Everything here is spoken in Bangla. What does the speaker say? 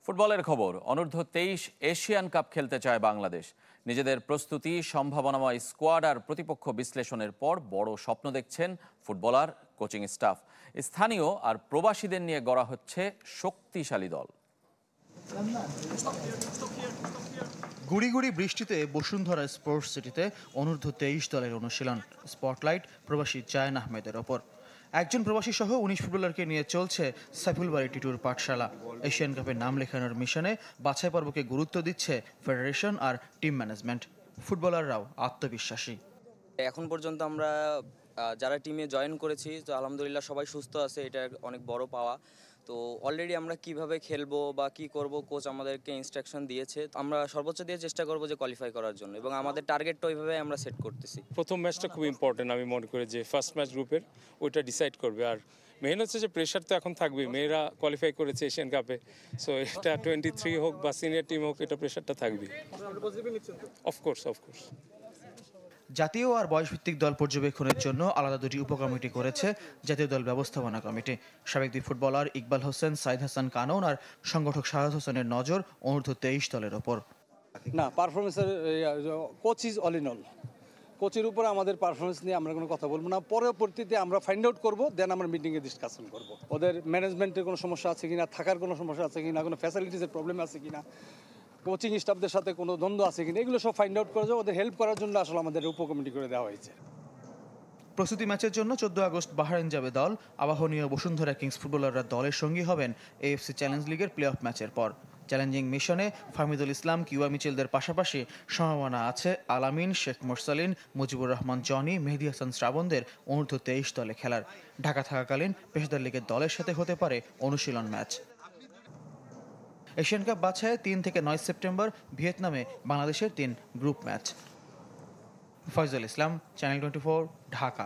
ফুটবলের খবর, অনূর্ধ্ব 23 এশিয়ান কাপ খেলতে চায় বাংলাদেশ। নিজেদের প্রস্তুতি, সম্ভাবনাময় স্কোয়াড আর প্রতিপক্ষ বিশ্লেষণের পর বড় স্বপ্ন দেখছেন ফুটবলার, কোচিং স্টাফ। স্থানীয় আর প্রবাসীদের নিয়ে গড়া হচ্ছে শক্তিশালী দল। গুড়ি গুড়ি বৃষ্টিতে বসুন্ধরা স্পোর্টস সিটিতে অনূর্ধ্ব 23 দলের অনুশীলন। স্পটলাইট প্রবাসী জায়ান আহমেদের ওপর। একজন প্রবাসী সহ 19 ফুটবলারকে নিয়ে চলছে সাইফুল বাড়ি টিটুর পাঠশালা। এশিয়ান কাপের নাম লেখানোর মিশনে বাছাই পর্বকে গুরুত্ব দিচ্ছে ফেডারেশন আর টিম ম্যানেজমেন্ট। ফুটবলাররাও আত্মবিশ্বাসী। এখন পর্যন্ত আমরা যারা টিমে জয়েন করেছি, তো আলহামদুলিল্লাহ সবাই সুস্থ আছে, এটা অনেক বড় পাওয়া। তো অলরেডি আমরা কিভাবে খেলবো বা কি করব, কোচ আমাদেরকে ইনস্ট্রাকশন দিয়েছে। আমরা সর্বোচ্চ দিয়ে চেষ্টা করব যে কোয়ালিফাই করার জন্য, এবং আমাদের টার্গেটটা ওইভাবে আমরা সেট করতেছি। প্রথম ম্যাচটা খুব ইম্পর্টেন্ট, আমি মনে করি যে ফার্স্ট ম্যাচ গ্রুপের ওইটা ডিসাইড করবে। আর মেইন হচ্ছে যে প্রেশার তো এখন থাকবে, মেয়েরা কোয়ালিফাই করেছে এশিয়ান কাপে, সো এটা 23 হোক বা সিনিয়র টিম হোক, এটা প্রেশারটা থাকবে। অফকোর্স। জাতীয় আর বয়সভিত্তিক দল পর্যবেক্ষণের জন্য আলাদা দুটি উপকমিটি করেছে জাতীয় দল ব্যবস্থাপনা কমিটি। সাবেক দুই ফুটবলার ইকবাল হোসেন, সাইদ হাসান কানন আর সংগঠক শাহাদ হোসেনের নজর অনূর্ধ্ব 23 দলের ওপর। না, পারফরমেন্সের coach is all in all. কোচের উপরে আমাদের পারফরমেন্স নিয়ে আমরা কোনো কথা বলবো না। পরবর্তীতে আমরা ফাইন্ড আউট করবো, দেন আমরা মিটিংয়ে ডিসকাশন করবো। ওদের ম্যানেজমেন্টের কোনো সমস্যা আছে কিনা, থাকার কোনো সমস্যা আছে কিনা, কোনো ফ্যাসিলিটিসের প্রবলেম আছে কিনা, কোচিং স্টাফদের সাথে কোনো দ্বন্দ্ব আছে কিনা, এগুলো সব ফাইন্ড আউট করে যাবে। ওদের হেল্প করার জন্য আসলে আমাদের উপকমিটি করে দেওয়া হয়েছে। প্রস্তুতি ম্যাচের জন্য 14 আগস্ট বাহরাইন যাবে দল। আবাহনীয় বসুন্ধরা কিংস ফুটবলাররা দলের সঙ্গী হবেন এএফসি চ্যালেঞ্জ লিগের প্লে অফ ম্যাচের পর। চ্যালেঞ্জিং মিশনে ফাহমিদুল ইসলাম, কিউয়া মিচেলদের পাশাপাশি সম্ভাবনা আছে আলামিন, শেখ মোরসালিন, মুজিবুর রহমান জনি, মেহেদী হাসান শ্রাবণদের অনূর্ধ্ব 23 দলে খেলার। ঢাকা থাকাকালীন পেশাদার লিগের দলের সাথে হতে পারে অনুশীলন ম্যাচ। এশিয়ান কাপ বাছাইয়ে 3 থেকে 9 সেপ্টেম্বর ভিয়েতনামে বাংলাদেশের 3 গ্রুপ ম্যাচ। ফয়জুল ইসলাম, চ্যানেল 24, ঢাকা।